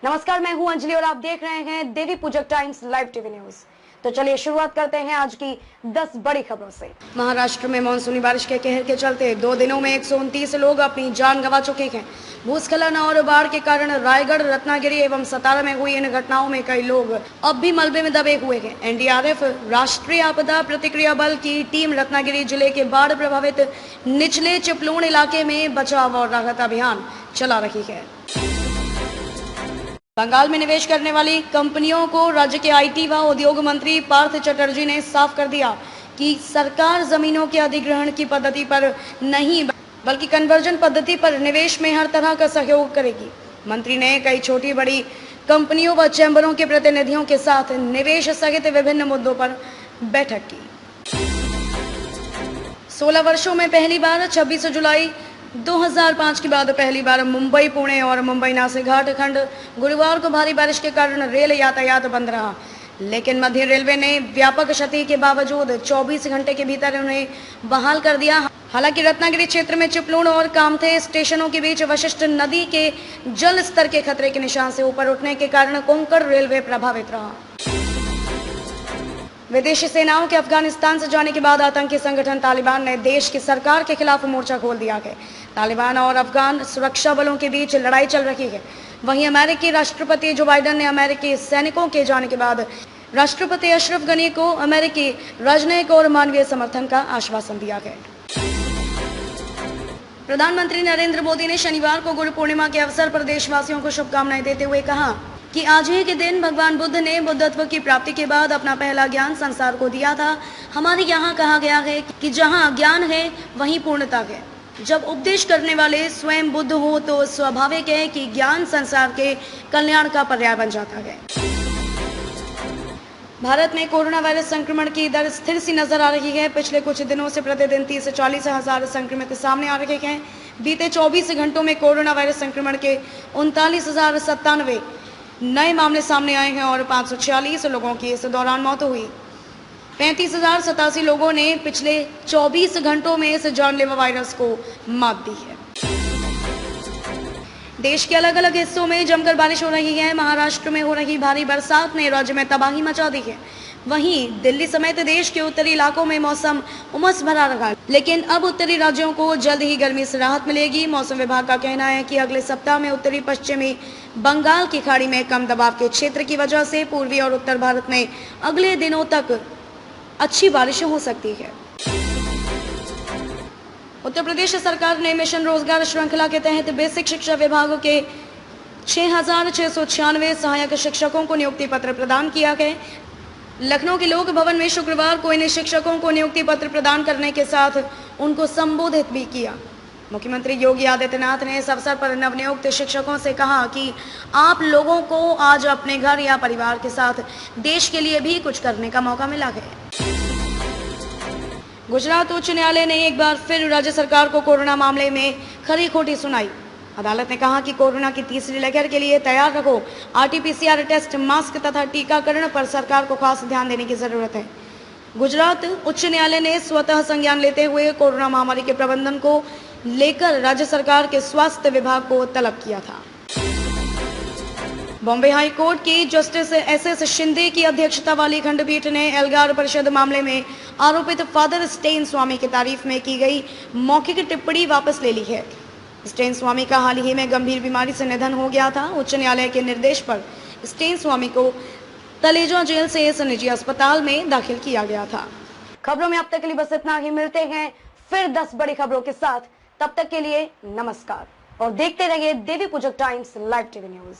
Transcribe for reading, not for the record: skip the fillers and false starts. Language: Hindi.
नमस्कार, मैं हूं अंजलि और आप देख रहे हैं देवी पूजक टाइम्स लाइव टीवी न्यूज। तो चलिए शुरुआत करते हैं आज की 10 बड़ी खबरों से। महाराष्ट्र में मानसूनी बारिश के कहर के चलते 2 दिनों में 129 लोग अपनी जान गंवा चुके हैं। भूस्खलन और बाढ़ के कारण रायगढ़, रत्नागिरी एवं सतारा में हुई इन घटनाओं में कई लोग अब भी मलबे में दबे हुए हैं। एनडीआरएफ राष्ट्रीय आपदा प्रतिक्रिया बल की टीम रत्नागिरी जिले के बाढ़ प्रभावित निचले चिपलूण इलाके में बचाव और राहत अभियान चला रही है। बंगाल में निवेश करने वाली कंपनियों को राज्य के आईटी व उद्योग मंत्री पार्थ चटर्जी ने साफ कर दिया कि सरकार जमीनों के अधिग्रहण की पद्धति पर नहीं बल्कि कन्वर्जन पद्धति पर निवेश में हर तरह का सहयोग करेगी। मंत्री ने कई छोटी बड़ी कंपनियों व चैम्बरों के प्रतिनिधियों के साथ निवेश सहित विभिन्न मुद्दों पर बैठक की। 16 वर्षों में पहली बार 26 जुलाई 2005 के बाद पहली बार मुंबई, पुणे और मुंबई नासिक घाट खंड गुरुवार को भारी बारिश के कारण रेल यातायात बंद रहा, लेकिन मध्य रेलवे ने व्यापक क्षति के बावजूद 24 घंटे के भीतर उन्हें बहाल कर दिया। हालांकि रत्नागिरी क्षेत्र में चिपलूण और कामथे स्टेशनों के बीच वशिष्ठ नदी के जल स्तर के खतरे के निशान से ऊपर उठने के कारण कोंकण रेलवे प्रभावित रहा। विदेशी सेनाओं के अफगानिस्तान से जाने के बाद आतंकी संगठन तालिबान ने देश की सरकार के खिलाफ मोर्चा खोल दिया है। तालिबान और अफगान सुरक्षा बलों के बीच लड़ाई चल रही है। वहीं अमेरिकी राष्ट्रपति जो बाइडेन ने अमेरिकी सैनिकों के जाने के बाद राष्ट्रपति अशरफ गनी को अमेरिकी राजनयिक और मानवीय समर्थन का आश्वासन दिया है। प्रधानमंत्री नरेंद्र मोदी ने शनिवार को गुरु पूर्णिमा के अवसर पर देशवासियों को शुभकामनाएं देते हुए कहा कि आज ही के दिन भगवान बुद्ध ने बुद्धत्व की प्राप्ति के बाद अपना पहला ज्ञान संसार को दिया था। हमारे यहाँ कहा गया है कि जहाँ ज्ञान है वहीं पूर्णता है। जब उपदेश करने वाले स्वयं बुद्ध हो तो स्वाभाविक है कि ज्ञान संसार के कल्याण का पर्याय बन जाता है। भारत में कोरोना वायरस संक्रमण की दर स्थिर सी नजर आ रही है। पिछले कुछ दिनों से प्रतिदिन 30 से 40 हजार संक्रमित सामने आ रहे हैं। बीते 24 घंटों में कोरोना वायरस संक्रमण के 39,097 नए मामले सामने आए हैं और 546 लोगों की इस दौरान मौत हुई। 35,087 लोगों ने पिछले 24 घंटों में इस जानलेवा वायरस को मात दी है। देश के अलग अलग हिस्सों में जमकर बारिश हो रही है। महाराष्ट्र में हो रही भारी बरसात ने राज्य में तबाही मचा दी है। वहीं दिल्ली समेत देश के उत्तरी इलाकों में मौसम उमस भरा रहा, लेकिन अब उत्तरी राज्यों को जल्द ही गर्मी से राहत मिलेगी। मौसम विभाग का कहना है कि अगले सप्ताह में उत्तरी पश्चिमी बंगाल की खाड़ी में कम दबाव के क्षेत्र की वजह से पूर्वी और उत्तर भारत में अगले दिनों तक अच्छी बारिश हो सकती है। उत्तर प्रदेश सरकार ने मिशन रोजगार श्रृंखला के तहत बेसिक शिक्षा विभाग के 6,696 सहायक शिक्षकों को नियुक्ति पत्र प्रदान किया है। लखनऊ के लोक भवन में शुक्रवार को इन शिक्षकों को नियुक्ति पत्र प्रदान करने के साथ उनको संबोधित भी किया। मुख्यमंत्री योगी आदित्यनाथ ने इस अवसर पर नवनियुक्त शिक्षकों से कहा कि आप लोगों को आज अपने घर या परिवार के साथ देश के लिए भी कुछ करने का मौका मिला है। गुजरात उच्च न्यायालय ने एक बार फिर राज्य सरकार को कोरोना मामले में खरी खोटी सुनाई। अदालत ने कहा कि कोरोना की तीसरी लहर के लिए तैयार रखो। आरटीपीसीआर टेस्ट, मास्क तथा टीकाकरण पर सरकार को खास ध्यान देने की जरूरत है। गुजरात उच्च न्यायालय ने स्वतः संज्ञान लेते हुए कोरोना महामारी के प्रबंधन को लेकर राज्य सरकार के स्वास्थ्य विभाग को तलब किया था। बॉम्बे हाई कोर्ट की जस्टिस एसएस शिंदे की अध्यक्षता वाली खंडपीठ ने एल्गार परिषद मामले में आरोपित फादर स्टेन स्वामी की तारीफ में की गई मौखिक टिप्पणी वापस ले ली है। स्टेन स्वामी का हाल ही में गंभीर बीमारी से निधन हो गया था। उच्च न्यायालय के निर्देश पर स्टेन स्वामी को तलेजा जेल से इस निजी अस्पताल में दाखिल किया गया था। खबरों में अब तक के लिए बस इतना ही। मिलते हैं फिर 10 बड़ी खबरों के साथ। तब तक के लिए नमस्कार और देखते रहिए देवी पूजक टाइम्स लाइव टीवी न्यूज।